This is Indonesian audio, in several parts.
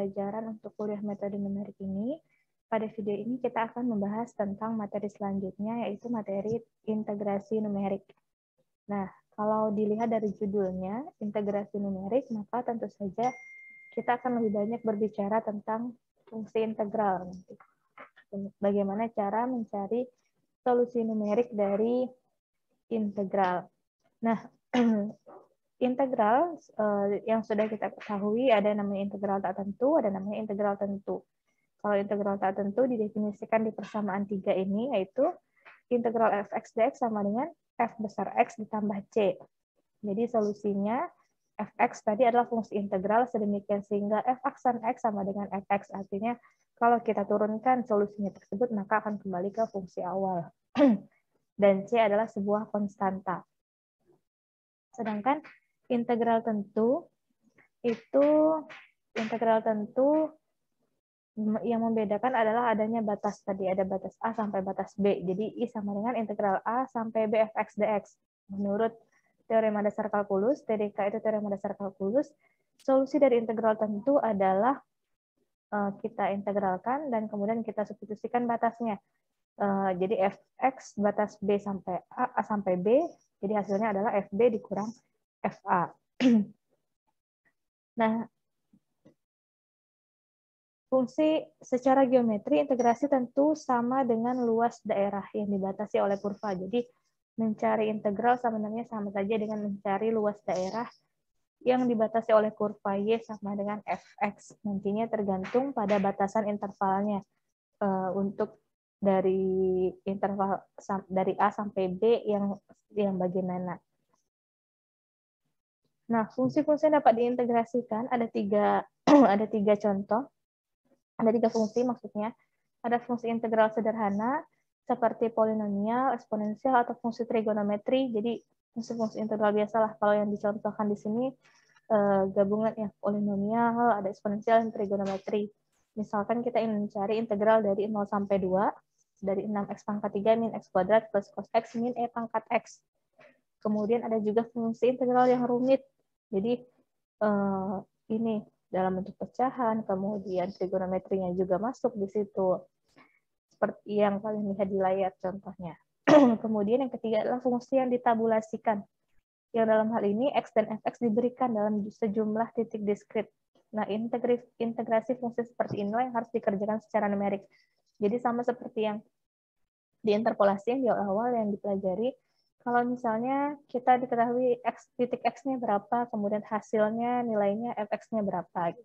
pembelajaran untuk kuliah metode numerik ini. Pada video ini kita akan membahas tentang materi selanjutnya, yaitu materi integrasi numerik. Nah, kalau dilihat dari judulnya, integrasi numerik, maka tentu saja kita akan lebih banyak berbicara tentang fungsi integral. Bagaimana cara mencari solusi numerik dari integral. Nah, integral yang sudah kita ketahui ada namanya integral tak tentu, ada namanya integral tentu. Kalau integral tak tentu didefinisikan di persamaan 3 ini, yaitu integral fx dx sama dengan f besar X ditambah C. Jadi solusinya fx tadi adalah fungsi integral sedemikian sehingga f aksen X sama dengan fx. Artinya kalau kita turunkan solusinya tersebut, maka akan kembali ke fungsi awal. Dan C adalah sebuah konstanta. Sedangkan integral tentu itu yang membedakan adalah adanya batas tadi, ada batas A sampai batas B. Jadi I sama dengan integral A sampai B fx dx. Menurut teorema dasar kalkulus, TDK itu teorema dasar kalkulus, solusi dari integral tentu adalah kita integralkan dan kemudian kita substitusikan batasnya. Jadi fx batas B sampai A sampai B, jadi hasilnya adalah fB dikurang FA. Nah, fungsi secara geometri integrasi tentu sama dengan luas daerah yang dibatasi oleh kurva. Jadi mencari integral sebenarnya sama saja dengan mencari luas daerah yang dibatasi oleh kurva Y sama dengan fx. Nantinya tergantung pada batasan intervalnya untuk dari interval dari A sampai B yang bagaimana. Nah, fungsi-fungsi yang dapat diintegrasikan ada tiga contoh. Ada 3 fungsi maksudnya. Ada fungsi integral sederhana seperti polinomial, eksponensial, atau fungsi trigonometri. Jadi fungsi-fungsi integral biasalah kalau yang dicontohkan di sini gabungan ya polinomial, ada eksponensial, dan trigonometri. Misalkan kita ingin mencari integral dari 0 sampai 2, dari 6x pangkat 3 min x kuadrat plus cos x min e pangkat x. Kemudian ada juga fungsi integral yang rumit. Jadi ini dalam bentuk pecahan, kemudian trigonometrinya juga masuk di situ. Seperti yang kalian lihat di layar contohnya. Kemudian yang ketiga adalah fungsi yang ditabulasikan. Yang dalam hal ini X dan Fx diberikan dalam sejumlah titik diskrit. Nah, integrasi fungsi seperti inilah yang harus dikerjakan secara numerik. Jadi sama seperti yang di interpolasi yang di awal yang dipelajari, kalau misalnya kita diketahui titik X-nya berapa, kemudian hasilnya nilainya Fx-nya berapa.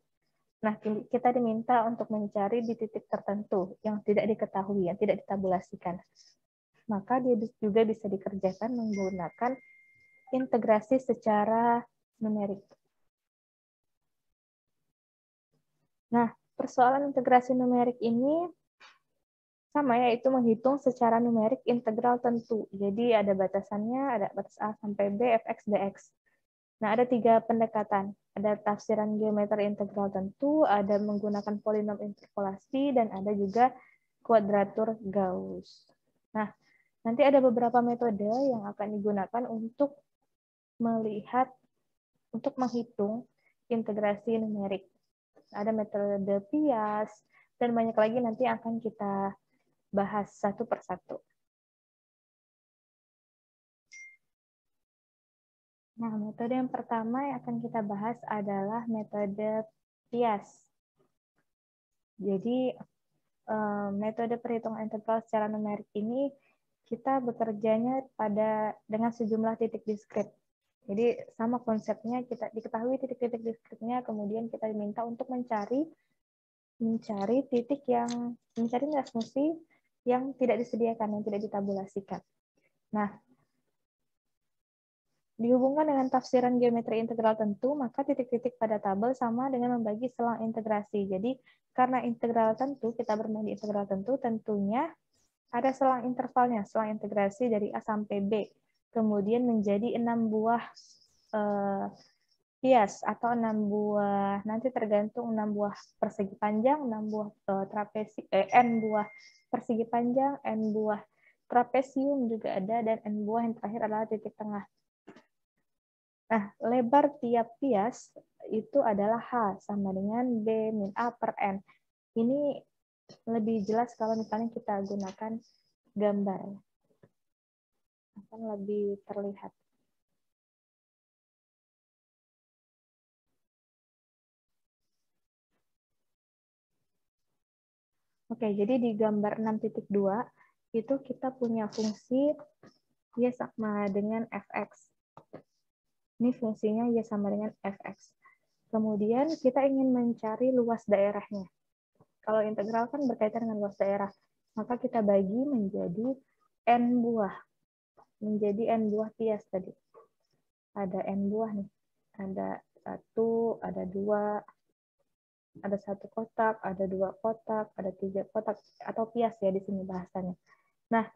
Nah, kita diminta untuk mencari di titik tertentu yang tidak diketahui, yang tidak ditabulasikan. Maka dia juga bisa dikerjakan menggunakan integrasi secara numerik. Nah, persoalan integrasi numerik ini sama, yaitu menghitung secara numerik integral tentu. Jadi ada batasannya, ada batas A sampai B, fx, dx. Nah, ada 3 pendekatan. Ada tafsiran geometri integral tentu, ada menggunakan polinom interpolasi, dan ada juga kuadratur Gauss. Nah, nanti ada beberapa metode yang akan digunakan untuk menghitung integrasi numerik. Ada metode Pias, dan banyak lagi nanti akan kita bahas satu persatu. Nah, metode yang pertama yang akan kita bahas adalah metode Pias. Jadi, metode perhitungan integral secara numerik ini kita bekerjanya dengan sejumlah titik diskrit. Jadi, sama konsepnya, kita diketahui titik-titik diskritnya, kemudian kita diminta untuk mencari nilai fungsi yang tidak disediakan, yang tidak ditabulasikan. Nah, dihubungkan dengan tafsiran geometri integral tentu, maka titik-titik pada tabel sama dengan membagi selang integrasi. Jadi, karena integral tentu, kita bermain di integral tentu, tentunya ada selang intervalnya, selang integrasi dari A sampai B. Kemudian menjadi 6 buah Pias atau 6 buah, nanti tergantung 6 buah persegi panjang, 6 buah n buah persegi panjang, n buah trapesium juga ada, dan n buah yang terakhir adalah titik tengah. Nah, lebar tiap pias itu adalah H sama dengan B min A per N. Ini lebih jelas kalau misalnya kita gunakan gambar. Akan lebih terlihat. Oke, jadi di gambar 6.2 itu kita punya fungsi Y sama dengan Fx. Ini fungsinya Y sama dengan Fx. Kemudian kita ingin mencari luas daerahnya. Kalau integral kan berkaitan dengan luas daerah. Maka kita bagi menjadi N buah. Menjadi N buah pias tadi. Ada N buah nih. Ada 1, ada 2, ada 1 kotak, ada 2 kotak, ada 3 kotak, atau pias ya di sini bahasanya. Nah,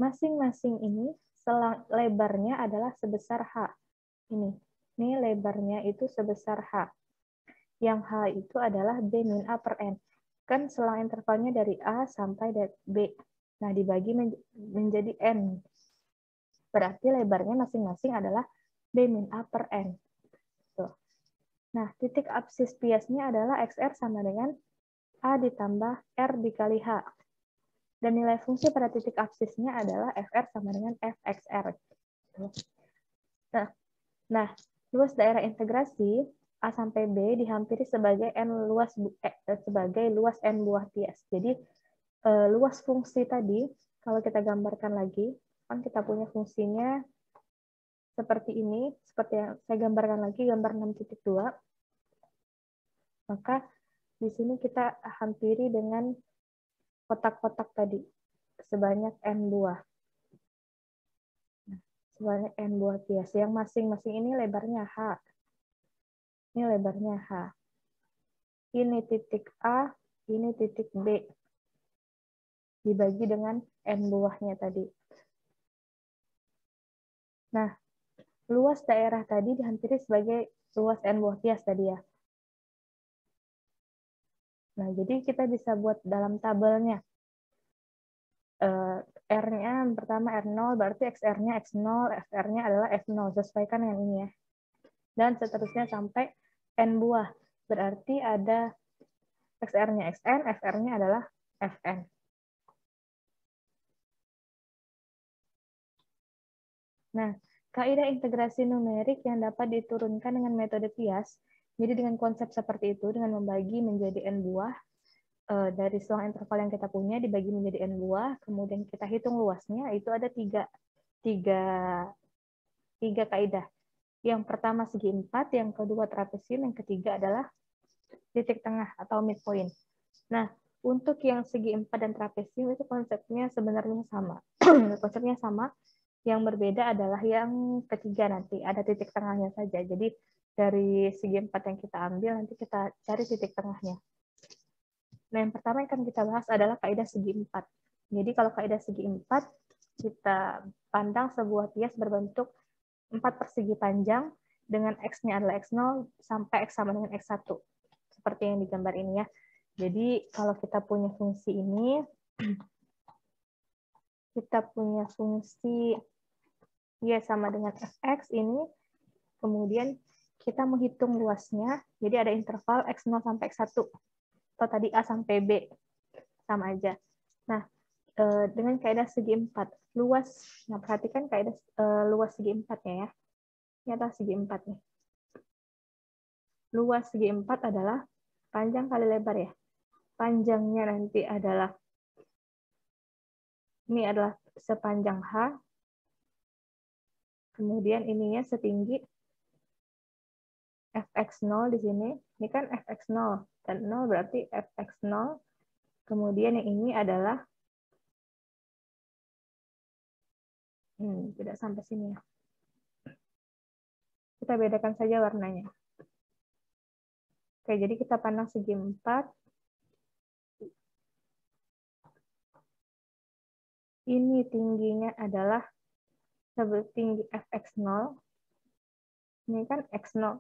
masing-masing ini selang lebarnya adalah sebesar H. Ini lebarnya itu sebesar H. Yang H itu adalah B min A per N. Kan selang intervalnya dari A sampai B. Nah, dibagi menjadi N. Berarti lebarnya masing-masing adalah B min A per N. Tuh. Nah, titik absis piasnya adalah XR sama dengan A ditambah R dikali H. Dan nilai fungsi pada titik absisnya adalah FR sama dengan FXR. Nah, luas daerah integrasi A sampai B dihampiri sebagai sebagai luas N buah pias. Jadi, luas fungsi tadi, kalau kita gambarkan lagi, kan kita punya fungsinya seperti ini, seperti yang saya gambarkan lagi, gambar 6.2. Maka di sini kita hampiri dengan kotak-kotak tadi, sebanyak N buah. Sebanyak N buah pias. Yang masing-masing ini lebarnya H. Ini lebarnya H. Ini titik A, ini titik B. Dibagi dengan N buahnya tadi. Nah, luas daerah tadi dihampiri sebagai luas N buah pias tadi ya. Nah, jadi kita bisa buat dalam tabelnya. R-nya pertama R0, berarti XR-nya X0, FR-nya adalah F0. Sesuaikan dengan ini ya. Dan seterusnya sampai N buah. Berarti ada XR-nya XN, FR-nya adalah FN. Nah, kaidah integrasi numerik yang dapat diturunkan dengan metode Pias, jadi dengan konsep seperti itu, dengan membagi menjadi N buah, dari selang interval yang kita punya dibagi menjadi N buah, kemudian kita hitung luasnya, itu ada tiga kaidah. Yang pertama segi 4, yang kedua trapesium, yang ketiga adalah titik tengah atau midpoint. Nah, untuk yang segi 4 dan trapesium itu konsepnya sebenarnya sama. Konsepnya sama, yang berbeda adalah yang ketiga nanti, ada titik tengahnya saja. Jadi dari segi 4 yang kita ambil, nanti kita cari titik tengahnya. Nah, yang pertama yang akan kita bahas adalah kaidah segi 4. Jadi kalau kaidah segi 4, kita pandang sebuah pias berbentuk 4 persegi panjang, dengan X-nya adalah X0 sampai X sama dengan X1. Seperti yang digambar ini ya. Jadi kalau kita punya fungsi ini, kita punya fungsi Y sama dengan Fx ini, kemudian kita menghitung luasnya, jadi ada interval X0 sampai X1, atau tadi A sampai B, sama aja. Nah, dengan kaidah segi 4, luas, nah perhatikan kaidah luas segi 4-nya ya. Ini adalah segi 4 nih. Luas segi 4 adalah panjang kali lebar ya. Panjangnya nanti adalah, ini adalah sepanjang H, kemudian ininya setinggi Fx0 di sini. Ini kan Fx0, dan 0 berarti Fx0. Kemudian yang ini adalah, tidak sampai sini ya. Kita bedakan saja warnanya. Oke, jadi kita pandang segi 4. Ini tingginya adalah tinggi Fx0. Ini kan X0.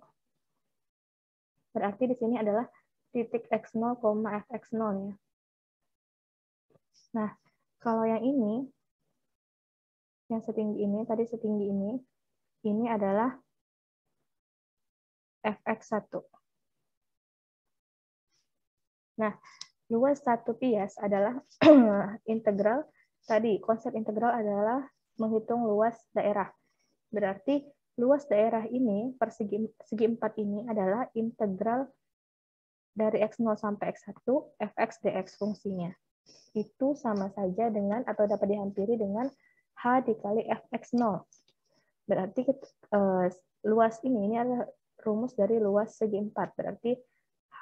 Berarti di sini adalah titik X0, Fx0 ya. Nah, kalau yang ini, yang setinggi ini, tadi setinggi ini adalah fx1. Nah, luas satu pias adalah integral. Tadi konsep integral adalah menghitung luas daerah. Berarti luas daerah ini persegi segi 4 ini adalah integral dari x0 sampai x1 fx dx fungsinya. Itu sama saja dengan atau dapat dihampiri dengan h dikali fx0. Berarti luas ini adalah rumus dari luas segi 4. Berarti h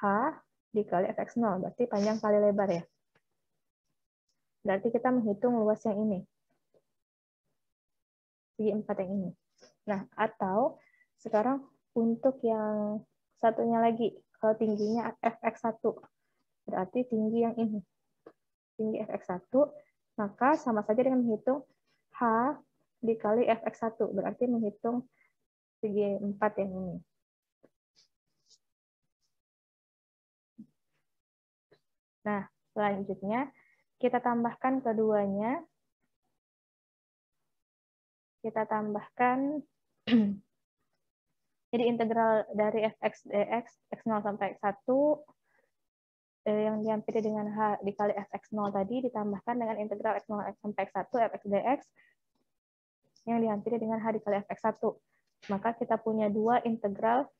dikali fx0. Berarti panjang kali lebar ya. Berarti kita menghitung luas yang ini. Segi 4 yang ini. Nah, atau sekarang untuk yang satunya lagi, kalau tingginya fx1. Berarti tinggi yang ini. Tinggi fx1, maka sama saja dengan menghitung h dikali fx1. Berarti menghitung segi 4 yang ini. Nah, selanjutnya kita tambahkan keduanya. Kita tambahkan jadi integral dari fx dx x0 sampai x1 yang dihampiri dengan h dikali fx0 tadi ditambahkan dengan integral x0 sampai x1 fx dx yang dihampiri dengan h dikali fx1. Maka kita punya dua integral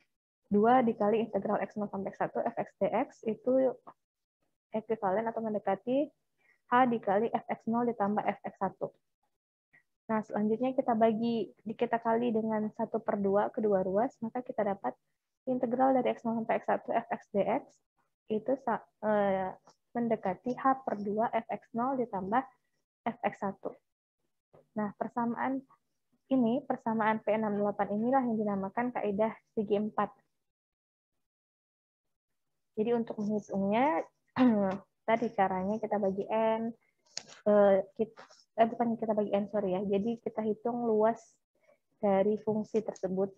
2 dikali integral x0 sampai x1 fx dx itu ekuivalen atau mendekati h dikali fx0 ditambah fx1. Nah, selanjutnya kita kali dengan 1/2 kedua ruas, maka kita dapat integral dari x0 sampai x1 fx dx itu mendekati h/2 fx0 ditambah fx1. Nah, persamaan P68 inilah yang dinamakan kaidah segi 4. Jadi untuk menghitungnya, tadi caranya kita bagi N, bukan kita bagi N, sorry ya. Jadi kita hitung luas dari fungsi tersebut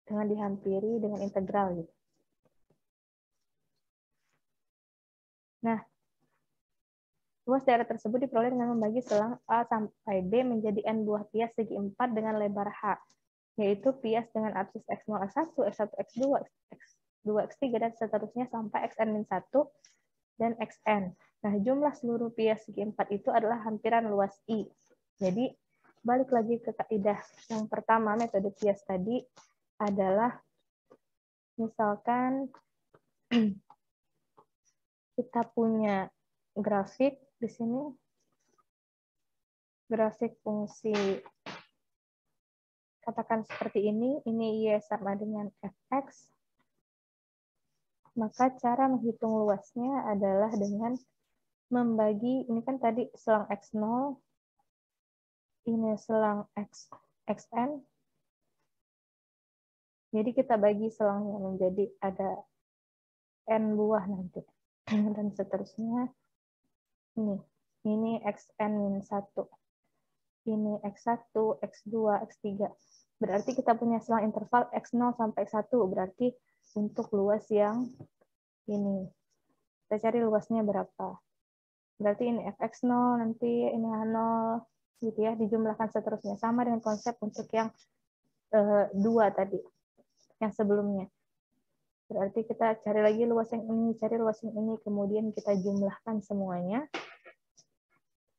dengan dihampiri dengan integral gitu. Nah, luas daerah tersebut diperoleh dengan membagi selang A sampai B menjadi N buah pias segi 4 dengan lebar H, yaitu pias dengan absis X0, X1, X1, X2, X2, X3, dan seterusnya sampai Xn-1 dan Xn. Nah, jumlah seluruh pias segi 4 itu adalah hampiran luas I. Jadi, balik lagi ke kaidah yang pertama, metode pias tadi adalah misalkan kita punya grafik di sini, grafik fungsi katakan seperti ini Y sama dengan fx, maka cara menghitung luasnya adalah dengan membagi, ini kan tadi selang x0, ini selang xn, jadi kita bagi selangnya menjadi ada n buah nanti, dan seterusnya ini xn-1, ini x1, x2, x3, berarti kita punya selang interval x0 sampai x1, berarti untuk luas yang ini, kita cari luasnya berapa. Berarti ini fx0, nanti ini h0, gitu ya, dijumlahkan seterusnya. Sama dengan konsep untuk yang 2 tadi, yang sebelumnya. Berarti kita cari lagi luas yang ini, cari luas yang ini, kemudian kita jumlahkan semuanya.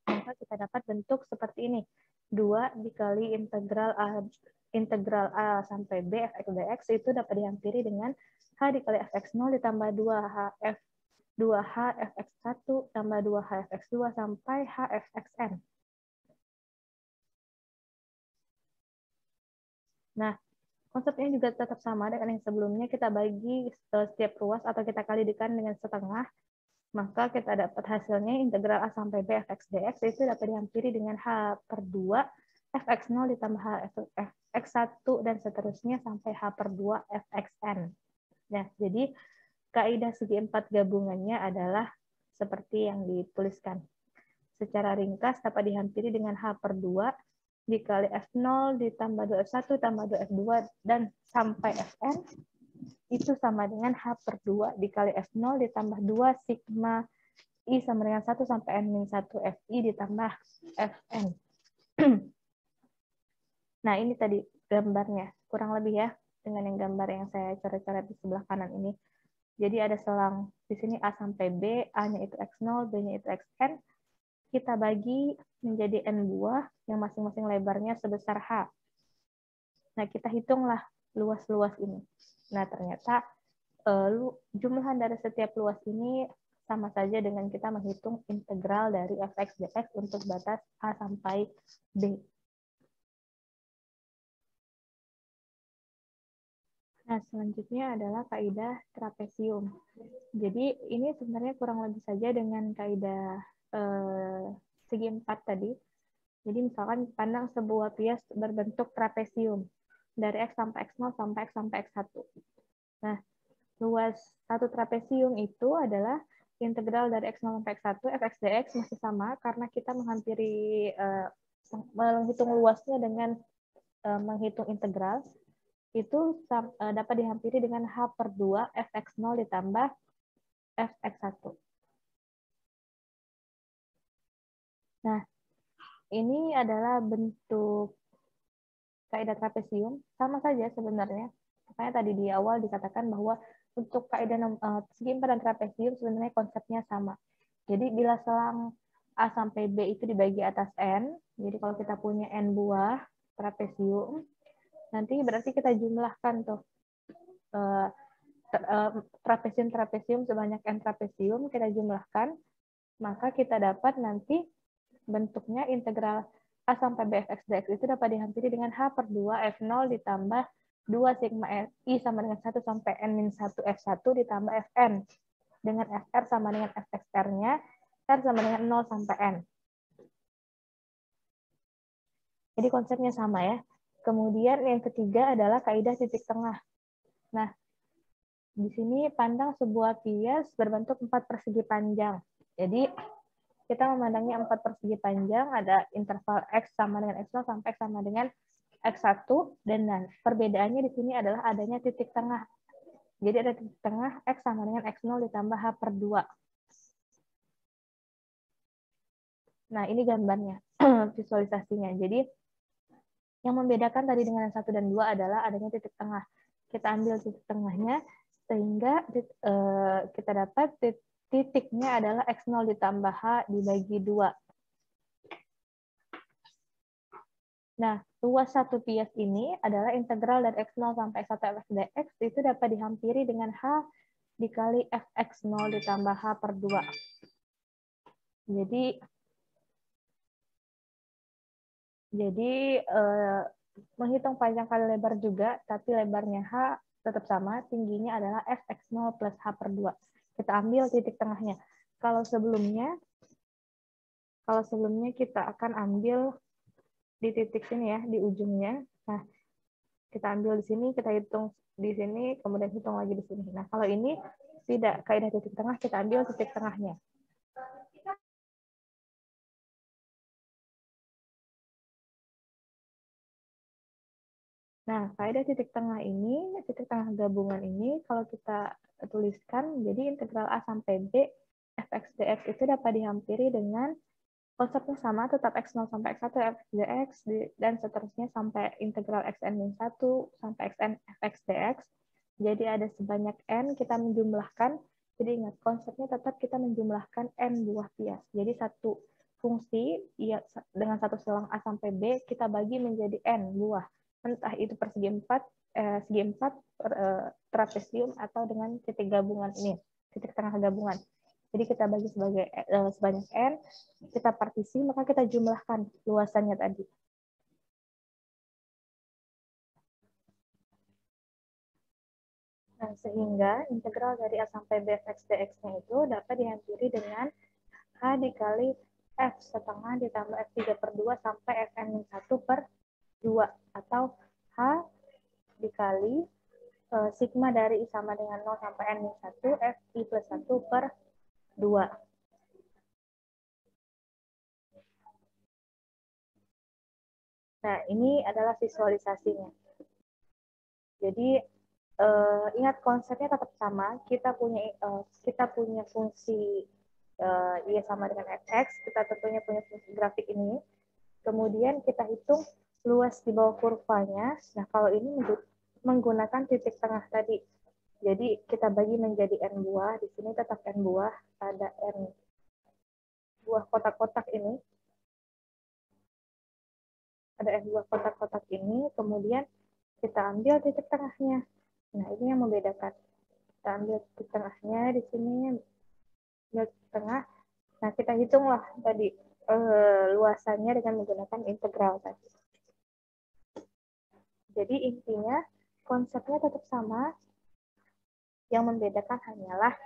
Maka kita dapat bentuk seperti ini. 2 dikali integral A sampai B fx dx itu dapat dihampiri dengan h dikali fx0 ditambah 2h fx1 tambah 2h fx2 sampai h fxn. Nah, konsepnya juga tetap sama dengan yang sebelumnya. Kita bagi setiap ruas atau kita kalikan dengan setengah, maka kita dapat hasilnya integral A sampai B fx dx itu dapat dihampiri dengan h/2 fx0 ditambah h fx1 dan seterusnya sampai h/2 fxn. Nah, jadi kaidah segi 4 gabungannya adalah seperti yang dituliskan. Secara ringkas dapat dihampiri dengan h/2 dikali f0 ditambah 2f1 tambah 2f2 dan sampai fn itu sama dengan h/2 dikali f0 ditambah 2 sigma i sama dengan 1 sampai n-1 fi ditambah fn. Nah, ini tadi gambarnya, kurang lebih ya. dengan yang gambar yang saya coret-coret di sebelah kanan ini. Jadi ada selang di sini A sampai B, A-nya itu X0, B-nya itu Xn. Kita bagi menjadi N buah yang masing-masing lebarnya sebesar H. Nah, kita hitunglah luas-luas ini. Nah, ternyata jumlahan dari setiap luas ini sama saja dengan kita menghitung integral dari fx dx untuk batas A sampai B. Nah, selanjutnya adalah kaidah trapesium. Jadi, ini sebenarnya kurang lebih saja dengan kaidah segi 4 tadi. Jadi, misalkan pandang sebuah pias berbentuk trapesium dari X sampai X0 sampai X sampai X1. Nah, luas satu trapesium itu adalah integral dari X0 sampai X1, fx dx masih sama karena kita menghampiri menghitung luasnya dengan menghitung integral. Itu dapat dihampiri dengan H per 2 fx0 ditambah fx1. Nah, ini adalah bentuk kaidah trapesium, sama saja sebenarnya. Makanya tadi di awal dikatakan bahwa untuk kaidah segi 4 dan trapesium sebenarnya konsepnya sama. Jadi bila selang A sampai B itu dibagi atas N, jadi kalau kita punya N buah trapesium, nanti berarti kita jumlahkan tuh trapesium sebanyak N trapesium, kita jumlahkan, maka kita dapat nanti bentuknya integral A sampai B fx dx itu dapat dihampiri dengan H per 2 F0 ditambah 2 sigma I sama dengan 1 sampai N-1 F1 ditambah Fn. Dengan Fr sama dengan Fxr-nya, R sama dengan 0 sampai N. Jadi konsepnya sama ya. Kemudian yang ketiga adalah kaidah titik tengah. Nah, di sini pandang sebuah pias berbentuk 4 persegi panjang. Jadi kita memandangnya 4 persegi panjang, ada interval X sama dengan X0 sampai X sama dengan X1, dan perbedaannya di sini adalah adanya titik tengah. Jadi ada titik tengah X sama dengan X0 ditambah H per 2. Nah, ini gambarnya, visualisasinya. Jadi yang membedakan tadi dengan yang 1 dan 2 adalah adanya titik tengah. Kita ambil titik tengahnya, sehingga kita dapat titiknya adalah X0 ditambah H dibagi 2. Nah, luas satu pias ini adalah integral dari X0 sampai X1 fx dx itu dapat dihampiri dengan H dikali Fx0 ditambah H per 2. Jadi menghitung panjang kali lebar juga, tapi lebarnya H tetap sama, tingginya adalah Fx0 plus H per 2. Kita ambil titik tengahnya. Kalau sebelumnya kita akan ambil di titik sini ya, di ujungnya. Nah, kita ambil di sini, kita hitung di sini, kemudian hitung lagi di sini. Nah, kalau ini tidak, kaidah titik tengah, kita ambil titik tengahnya. Nah, kaidah titik tengah ini, titik tengah gabungan ini, kalau kita tuliskan, jadi integral A sampai B, fx dx itu dapat dihampiri dengan konsepnya sama, tetap X0 sampai X1 fx dx, dan seterusnya sampai integral xn-1 sampai xn fx dx. Jadi ada sebanyak n, kita menjumlahkan, jadi ingat, konsepnya tetap kita menjumlahkan n buah pias. Jadi satu fungsi ya, dengan satu selang A sampai B, kita bagi menjadi n buah. Entah itu persegi 4, segi 4, trapesium, atau dengan titik gabungan ini, titik tengah gabungan. Jadi kita bagi sebanyak n, kita partisi, maka kita jumlahkan luasannya tadi. Nah, sehingga integral dari A sampai B fx dx-nya itu dapat dihampiri dengan H dikali F setengah ditambah F3 per 2 sampai Fn-1 per 2, atau H dikali sigma dari I sama dengan 0 sampai N-1 Fi plus 1 per 2. Nah, ini adalah visualisasinya. Jadi ingat konsepnya tetap sama. Kita punya fungsi Y sama dengan fx. Kita tentunya punya fungsi grafik ini. Kemudian kita hitung luas di bawah kurvanya. Nah, kalau ini menggunakan titik tengah tadi. Jadi kita bagi menjadi N buah, di sini tetap N buah, ada N buah kotak-kotak ini. Ada N buah kotak-kotak ini, kemudian kita ambil titik tengahnya. Nah, ini yang membedakan. Kita ambil titik tengahnya di sini, ambil titik tengah. Nah, kita hitunglah tadi luasannya dengan menggunakan integral tadi. Jadi intinya konsepnya tetap sama, yang membedakan hanyalah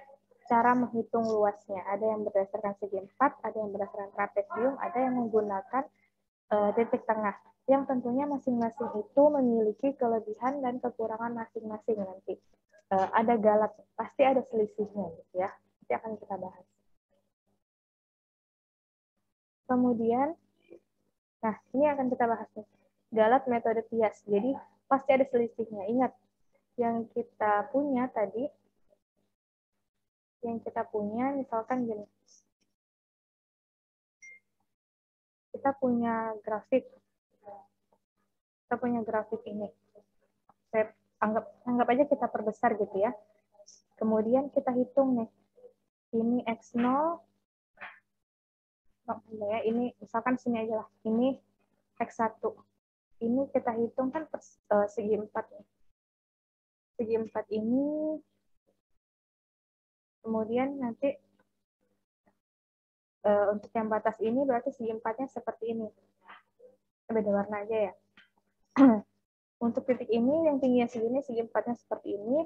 cara menghitung luasnya. Ada yang berdasarkan segi 4, ada yang berdasarkan trapesium, ada yang menggunakan titik tengah. Yang tentunya masing-masing itu memiliki kelebihan dan kekurangan masing-masing nanti. Ada galat, pasti ada selisihnya gitu ya. Nanti akan kita bahas. Kemudian, nah ini akan kita bahas nih. Galat metode Pias. Jadi pasti ada selisihnya. Ingat, yang kita punya tadi, misalkan gini, kita punya grafik ini. Saya anggap aja kita perbesar gitu ya. Kemudian kita hitung nih, ini X0, ya, ini misalkan sini aja lah, ini X1. Ini kita hitung kan segi 4 nih. Segi 4 ini, kemudian nanti untuk yang batas ini berarti segi 4-nya seperti ini. Beda warna aja ya. Untuk titik ini yang tingginya segini, segi 4-nya seperti ini.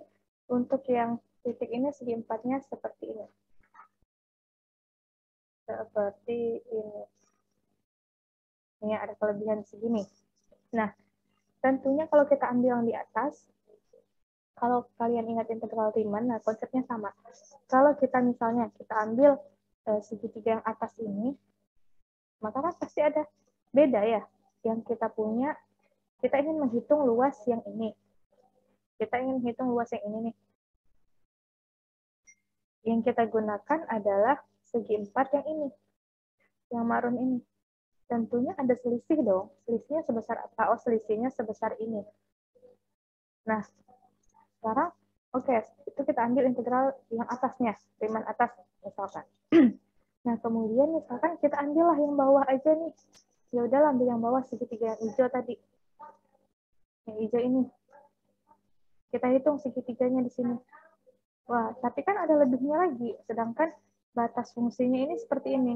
Untuk yang titik ini segi 4-nya seperti ini. Seperti ini. Ini ada kelebihan segini. Nah, tentunya kalau kita ambil yang di atas, kalau kalian ingat integral Riemann, nah konsepnya sama. Kalau kita misalnya kita ambil segitiga yang atas ini, maka kan pasti ada beda ya. Yang kita punya, kita ingin menghitung luas yang ini. Kita ingin menghitung luas yang ini nih. Yang kita gunakan adalah segi 4 yang ini. Yang marun ini. Tentunya ada selisih dong. Selisihnya sebesar apa? Oh, selisihnya sebesar ini. Nah, sekarang, oke, itu kita ambil integral yang atasnya. Riemann atas, misalkan. Nah, kemudian misalkan kita ambillah yang bawah aja nih. Ya udah ambil yang bawah segitiga yang hijau tadi. Yang hijau ini. Kita hitung segitiganya di sini. Wah, tapi kan ada lebihnya lagi. Sedangkan batas fungsinya ini seperti ini.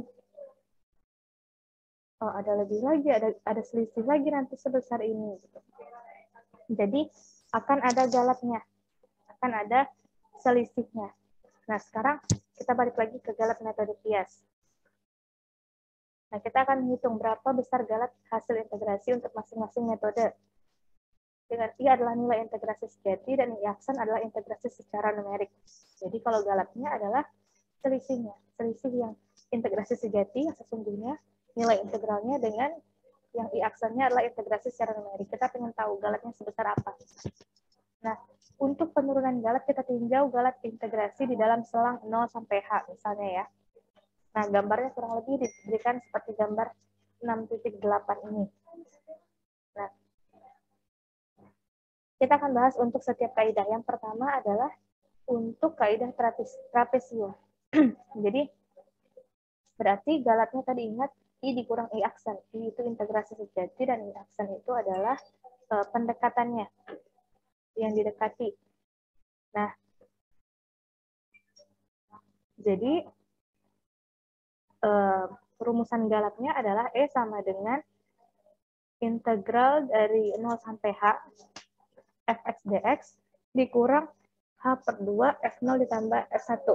Oh, ada lebih lagi, ada selisih lagi nanti sebesar ini. Gitu. Jadi akan ada galatnya, akan ada selisihnya. Nah, sekarang kita balik lagi ke galat metode Pias. Nah, kita akan menghitung berapa besar galat hasil integrasi untuk masing-masing metode. Dengan I adalah nilai integrasi sejati dan I aksen adalah integrasi secara numerik. Jadi kalau galatnya adalah selisihnya, selisih yang integrasi sejati yang sesungguhnya nilai integralnya dengan yang I aksennya adalah integrasi secara numerik. Kita ingin tahu galatnya sebesar apa. Nah, untuk penurunan galat kita tinjau galat integrasi di dalam selang 0 sampai H misalnya ya. Nah, gambarnya kurang lebih diberikan seperti gambar 6.8 ini. Nah, kita akan bahas untuk setiap kaidah. Yang pertama adalah untuk kaidah trapesium. Jadi, berarti galatnya tadi ingat I dikurang I aksen. I itu integrasi sejati dan I aksen itu adalah pendekatannya yang didekati. Nah, jadi rumusan galatnya adalah E sama dengan integral dari 0 sampai H fx dx dikurang H per 2 F0 ditambah F1.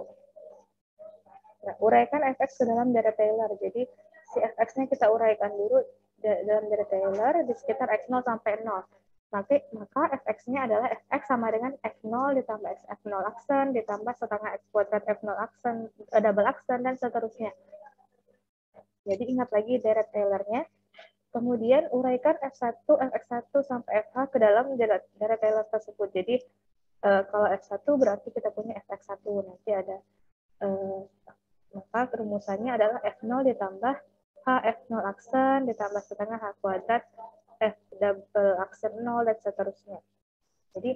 Nah, uraikan fx ke dalam deret Taylor. Jadi, si fx-nya kita uraikan dulu dalam deret Taylor di sekitar x0 sampai 0. Maka fx-nya adalah fx sama dengan f0 ditambah f0 aksen ditambah setengah x kuadrat f0 aksen, double aksen, dan seterusnya. Jadi, ingat lagi deret Taylor-nya. Kemudian, uraikan F1, Fx1 sampai FH ke dalam deret Taylor tersebut. Jadi, kalau F1 berarti kita punya Fx1. Nanti ada maka rumusannya adalah F0 ditambah H F0 aksen ditambah setengah H kuadrat F double aksen 0 dan seterusnya. Jadi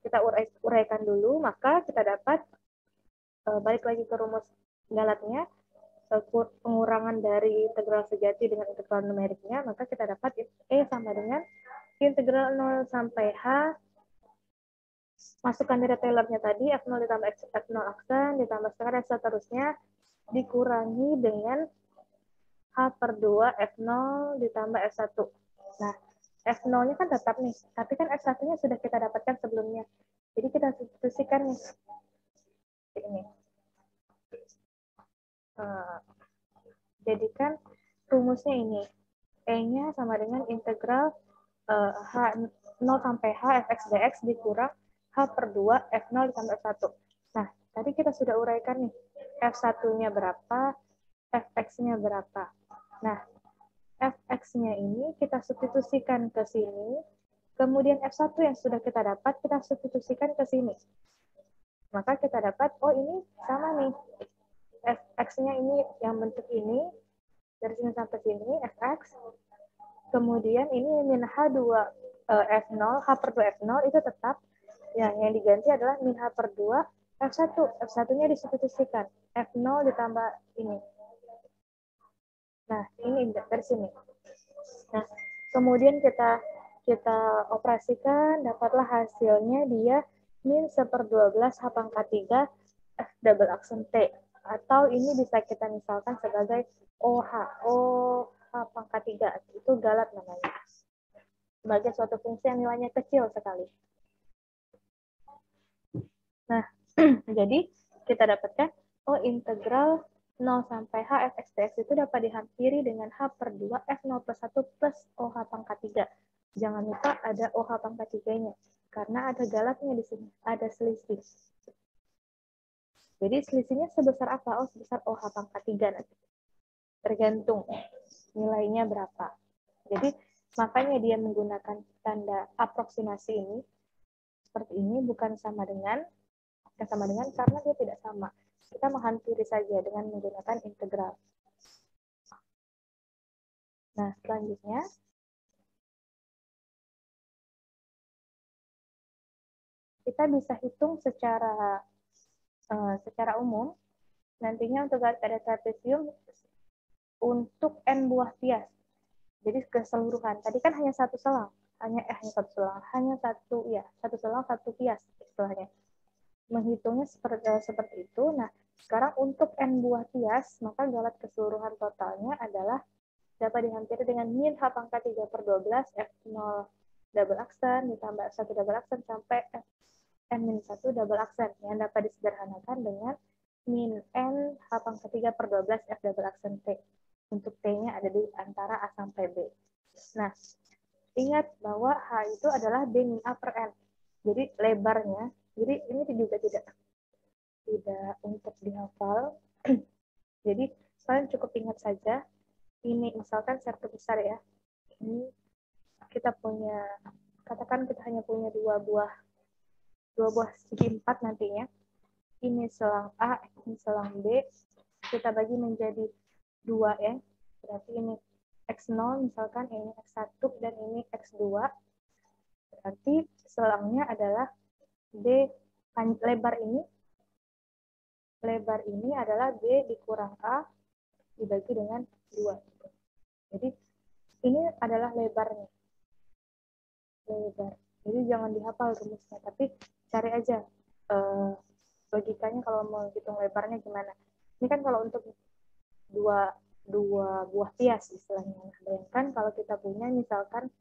kita uraikan dulu, maka kita dapat balik lagi ke rumus galatnya, pengurangan dari integral sejati dengan integral numeriknya, maka kita dapat E sama dengan integral 0 sampai H, masukkan dari Taylor-nya tadi, F0 ditambah F0 aksen, ditambah setengah, dan seterusnya, dikurangi dengan H per 2 F0 ditambah F1. Nah, F0-nya kan tetap nih, tapi kan F1-nya sudah kita dapatkan sebelumnya. Jadi kita substitusikan nih. Ini. Jadikan rumusnya ini. E-nya sama dengan integral H 0 sampai H fx dx dikurang H per 2 F0 ditambah F1. Nah, tadi kita sudah uraikan nih. F1-nya berapa, Fx-nya berapa. Nah, Fx-nya ini kita substitusikan ke sini, kemudian F1 yang sudah kita dapat, kita substitusikan ke sini. Maka kita dapat, oh ini sama nih. Fx-nya ini yang bentuk ini, dari sini sampai sini, Fx. Kemudian ini min H2 F0, H per 2 F0 itu tetap. Ya, yang diganti adalah min H per 2 F1. F1-nya disubstitusikan. F0 ditambah ini. Nah, ini dari sini. Nah, kemudian kita operasikan, dapatlah hasilnya dia min 1/12 H pangkat 3 F double aksen T. Atau ini bisa kita misalkan sebagai OH pangkat 3. Itu galat namanya. Sebagai suatu fungsi yang nilainya kecil sekali. Nah, jadi kita dapatkan, integral 0 sampai H fx dx itu dapat dihampiri dengan H per 2 F0 plus 1 plus OH pangkat 3. Jangan lupa ada OH pangkat 3-nya. Karena ada galatnya di sini. Ada selisih. Jadi selisihnya sebesar apa? Sebesar OH pangkat 3 nanti. Tergantung nilainya berapa. Jadi makanya dia menggunakan tanda aproksimasi ini. Seperti ini, bukan sama dengan karena dia tidak sama. Kita menghampiri saja dengan menggunakan integral. Nah, selanjutnya kita bisa hitung secara umum nantinya untuk garis pada trapesium untuk n buah pias. Jadi keseluruhan. Tadi kan hanya satu selang, hanya satu selang satu pias istilahnya. Menghitungnya seperti itu. Nah, sekarang untuk n buah pias, maka galat keseluruhan totalnya adalah dapat dihampiri dengan min H pangkat 3 per 12 F0 double aksen ditambah F1 double aksen sampai N-1 double aksen yang dapat disederhanakan dengan min N H pangkat 3 per 12 F double aksen T. Untuk T-nya ada di antara A sampai B. Nah, ingat bahwa H itu adalah B min A per N. Jadi lebarnya, jadi ini juga tidak untuk dihafal. Jadi kalian cukup ingat saja, ini misalkan serta besar ya. Ini kita punya, katakan kita hanya punya dua buah segi 4 nantinya. Ini selang A, ini selang B. Kita bagi menjadi 2 ya. Berarti ini X0 misalkan, ini X1 dan ini X2. Berarti selangnya adalah B, lebar ini adalah B dikurang A dibagi dengan 2. Jadi ini adalah lebarnya. Lebar. Jadi jangan dihafal rumusnya, tapi cari aja logikanya kalau mau hitung lebarnya gimana. Ini kan kalau untuk dua buah pias istilahnya. Nah, bayangkan kalau kita punya misalkan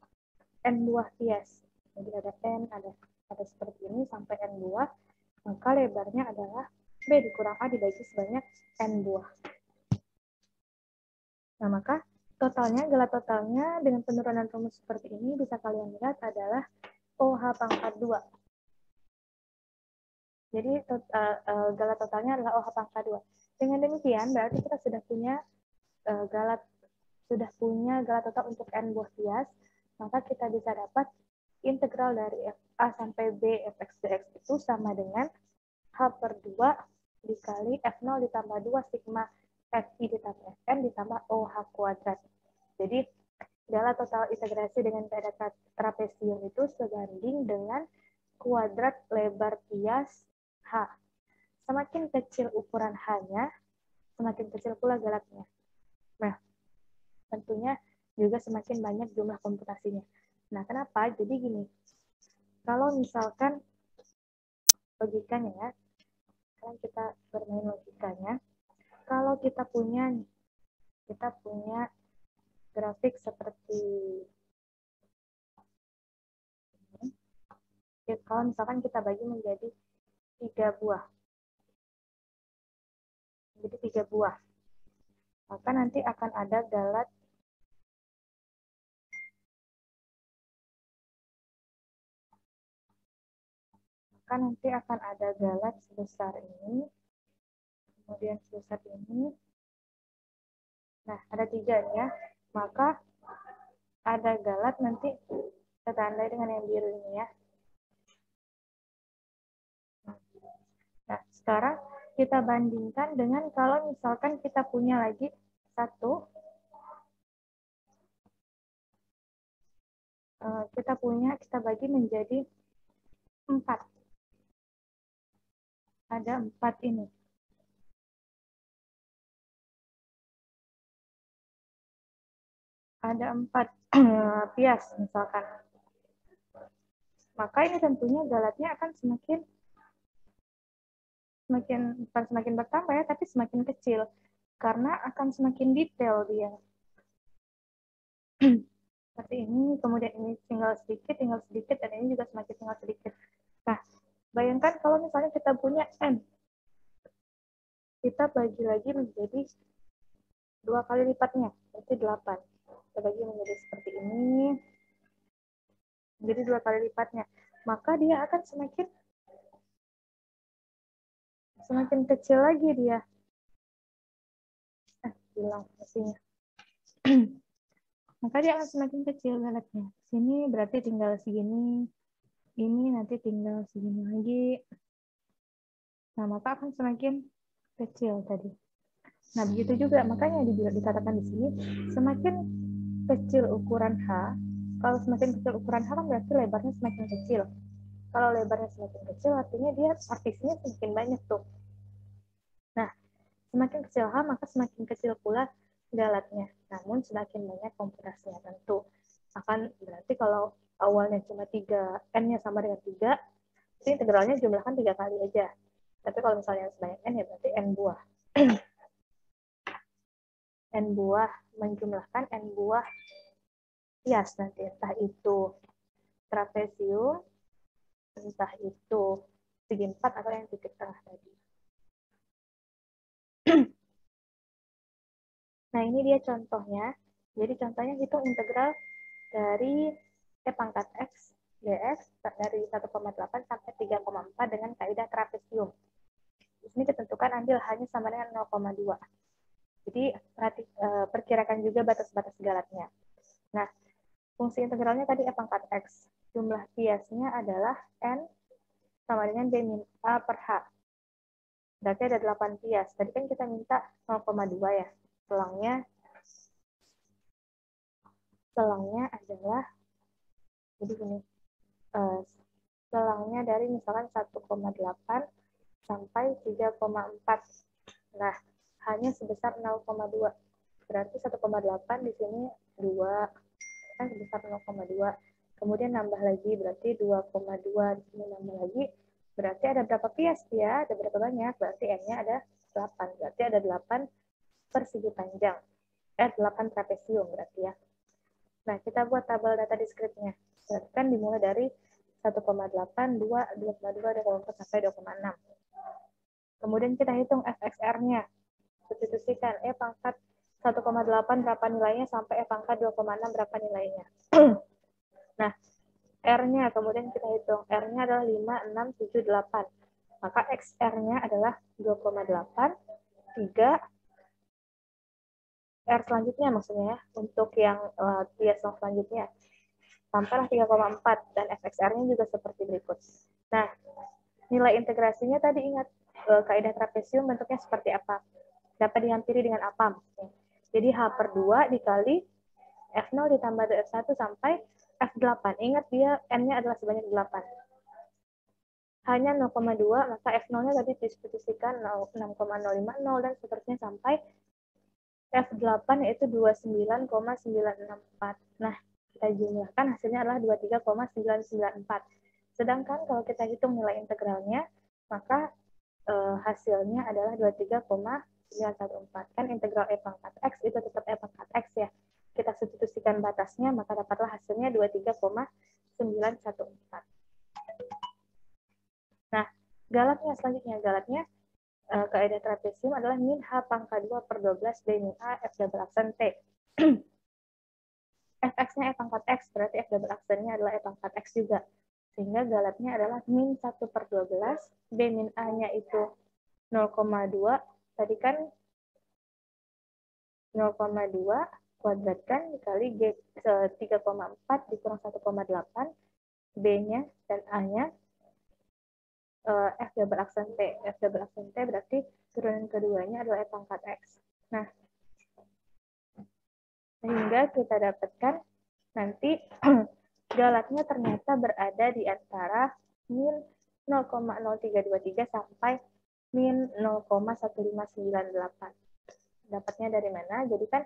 n buah pias. Jadi ada n, ada seperti ini sampai n buah, maka lebarnya adalah B dikurang A dibagi sebanyak n buah. Nah, maka galat totalnya dengan penurunan rumus seperti ini bisa kalian lihat adalah OH pangkat 2. Jadi galat totalnya adalah OH pangkat 2. Dengan demikian berarti kita sudah punya galat total untuk n buah pias, maka kita bisa dapat integral dari A sampai B fx dx itu sama dengan H per 2 dikali F0 ditambah 2 sigma Fi ditambah Fn ditambah OH kuadrat. Jadi galat total integrasi dengan pada trapesium itu sebanding dengan kuadrat lebar bias H. Semakin kecil ukuran H-nya, semakin kecil pula galatnya. Nah, tentunya juga semakin banyak jumlah komputasinya. Nah, kenapa? Jadi gini, kalau misalkan logikanya ya, sekarang kita bermain logikanya, kalau kita punya grafik seperti ini, kalau misalkan kita bagi menjadi 3 buah, maka nanti akan ada galat sebesar ini, kemudian sebesar ini. Nah, ada 3 ya. Maka ada galat nanti kita tandai dengan yang biru ini ya. Nah, sekarang kita bandingkan dengan kalau misalkan kita punya lagi satu, kita bagi menjadi 4. Ada 4 ini. Ada 4 pias misalkan. Maka ini tentunya galatnya akan bukan semakin bertambah ya, tapi semakin kecil. Karena akan semakin detail dia. Seperti ini, kemudian ini tinggal sedikit, dan ini juga semakin tinggal sedikit. Nah, bayangkan kalau misalnya kita punya N. Kita bagi lagi menjadi 2 kali lipatnya, berarti 8. Kita bagi menjadi seperti ini, menjadi 2 kali lipatnya. Maka dia akan semakin kecil lagi dia. Hilang mesinnya. Maka dia akan semakin kecil galatnya. Sini berarti tinggal segini, ini nanti tinggal segini lagi. Nah, maka akan semakin kecil tadi. Nah, begitu juga makanya dikatakan di sini semakin kecil ukuran H. Kalau semakin kecil ukuran H kan berarti lebarnya semakin kecil. Kalau lebarnya semakin kecil artinya dia partisinya semakin banyak tuh. Nah, semakin kecil H maka semakin kecil pula galatnya. Namun semakin banyak komputasinya tentu. Akan berarti kalau awalnya cuma 3, N-nya sama dengan 3, jadi integralnya jumlahkan 3 kali aja. Tapi kalau misalnya sebanyak N ya berarti N buah. N buah menjumlahkan N buah pias nanti. Entah itu trapesium, entah itu segi 4 atau yang titik tengah tadi. Nah, ini dia contohnya. Jadi contohnya hitung integral dari E pangkat X dx dari 1,8 sampai 3,4 dengan kaidah trapesium. Di sini ditentukan ambil hanya sama dengan 0,2. Jadi perkirakan juga batas-batas galatnya. Nah, fungsi integralnya tadi E pangkat X. Jumlah piasnya adalah N sama dengan B min A per H. Berarti ada 8 pias. Tadi kan kita minta 0,2 ya. Selangnya adalah, jadi gini, selangnya dari misalkan 1,8 sampai 3,4. Nah, hanya sebesar 0,2. Berarti 1,8 di sini 2, kan sebesar 0,2. Kemudian nambah lagi, berarti 2,2. Di sini nambah lagi, berarti ada berapa pias ya? Ada berapa banyak? Berarti N-nya ada 8. Berarti ada 8 persegi panjang. 8 trapesium berarti ya. Nah, kita buat tabel data diskripnya. Kan dimulai dari 1,8, 2, 2,2, 2,4, sampai 2,6. Kemudian kita hitung FXR-nya. Substitusikan E pangkat 1,8 berapa nilainya sampai E pangkat 2,6 berapa nilainya. Nah, R-nya kemudian kita hitung. R-nya adalah 5, 6, 7, 8. Maka XR-nya adalah 2,8, 3, R selanjutnya maksudnya ya, untuk yang pias selanjutnya. Sampailah 3,4 dan FXR-nya juga seperti berikut. Nah, nilai integrasinya tadi ingat kaidah trapesium bentuknya seperti apa? Dapat dihampiri dengan apa? Jadi H per 2 dikali F0 ditambah F1 sampai F8. Ingat dia N-nya adalah sebanyak 8. hanya 0,2, maka F0-nya tadi disubstitusikan 6,050 dan seterusnya sampai F8 yaitu 29,964. Nah, kita jumlahkan hasilnya adalah 23,994. Sedangkan kalau kita hitung nilai integralnya, maka hasilnya adalah 23,914. Kan integral E pangkat X itu tetap E pangkat X ya. Kita substitusikan batasnya, maka dapatlah hasilnya 23,914. Nah, galatnya selanjutnya, kaidah trapesium adalah min H pangkat 2 per 12 B min A F double aksen T. Fx-nya E pangkat X, berarti F double aksennya adalah E pangkat X juga. Sehingga galatnya adalah min 1 per 12, B min A-nya itu 0,2, tadi kan 0,2 kuadratkan dikali G 3,4 dikurang 1,8, B-nya dan A-nya F double aksen T. F double aksen T berarti turunan keduanya adalah E pangkat X. Nah, sehingga kita dapatkan nanti galatnya ternyata berada di antara min 0,0323 sampai min 0,1598. Dapatnya dari mana? Jadi kan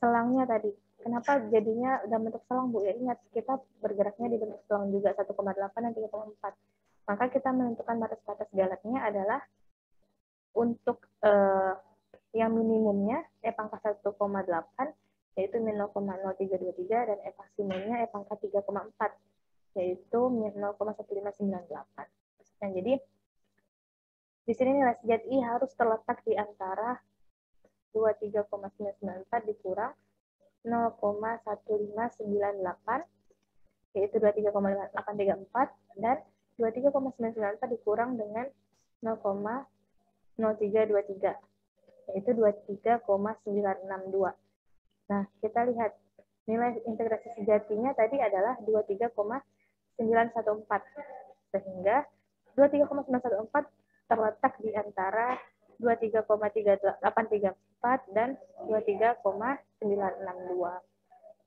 selangnya tadi. Kenapa jadinya dalam bentuk selang, Bu? Ya ingat, kita bergeraknya di bentuk selang juga 1,8 dan 3,4. Maka kita menentukan batas-batas galatnya adalah untuk yang minimumnya E pangkat 1,8 yaitu min 0,0323 dan E maksimumnya E pangkat 3,4 yaitu min 0,1598. Nah, jadi di sini nilai sejati I harus terletak di antara 23,994 dikurang 0,1598 yaitu 23,834 dan 23,994 dikurang dengan 0,0323 yaitu 23,962. Nah, kita lihat nilai integrasi sejatinya tadi adalah 23,914. Sehingga 23,914 terletak di antara 23,834 dan 23,962.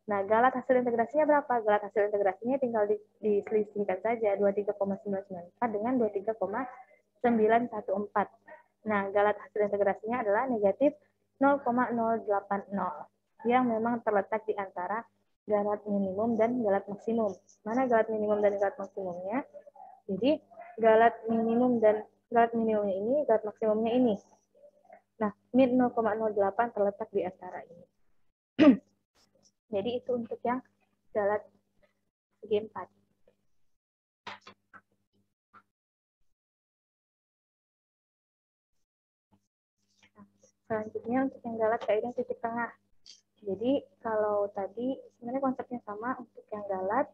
Nah, galat hasil integrasinya berapa? Galat hasil integrasinya tinggal diselisihkan saja 23,994 dengan 23,914. Nah, galat hasil integrasinya adalah negatif 0,080 yang memang terletak di antara galat minimum dan galat maksimum. Mana galat minimum dan galat maksimumnya? Jadi, galat minimumnya ini, galat maksimumnya ini. Nah, min 0,08 terletak di antara ini. Jadi, itu untuk yang galat segi 4. Selanjutnya untuk yang galat kaidah titik tengah. Jadi kalau tadi sebenarnya konsepnya sama untuk yang galat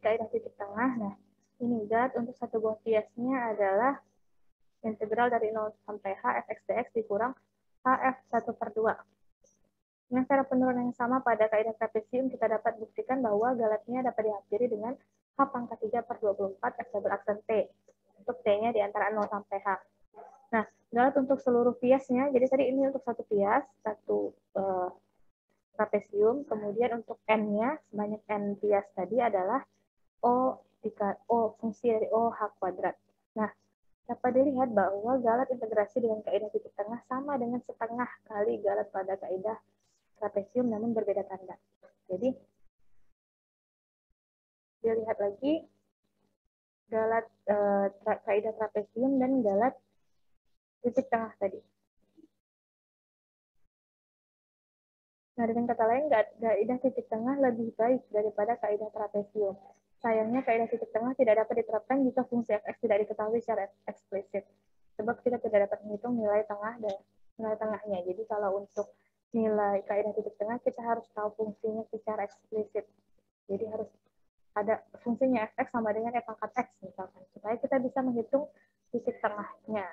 kaidah titik tengah. Nah, ini galat untuk satu buah biasnya adalah integral dari 0 sampai H fx dx dikurang Hf1 per 2. Dengan cara penurunan yang sama pada kaidah trapesium, kita dapat buktikan bahwa galatnya dapat dihampiri dengan H pangkat 3 per 24 F double aksen T. Untuk T-nya di antara 0 sampai H. Nah, galat untuk seluruh piasnya, jadi tadi ini untuk satu pias, satu trapesium, kemudian untuk N-nya, sebanyak N pias tadi adalah O fungsi dari OH kuadrat. Nah, dapat dilihat bahwa galat integrasi dengan kaidah titik tengah sama dengan setengah kali galat pada kaidah trapesium, namun berbeda tanda. Jadi, dilihat lagi galat kaidah trapesium dan galat titik tengah tadi. Nah, dengan kata lain, kaidah titik tengah lebih baik daripada kaidah trapesium. Sayangnya, kaidah titik tengah tidak dapat diterapkan jika fungsi fx tidak diketahui secara eksplisit. Sebab kita tidak dapat menghitung nilai tengahnya. Jadi, kalau untuk nilai kaidah titik tengah, kita harus tahu fungsinya secara eksplisit. Jadi, harus ada fungsinya fx sama dengan e pangkat x, misalkan. Supaya kita bisa menghitung titik tengahnya.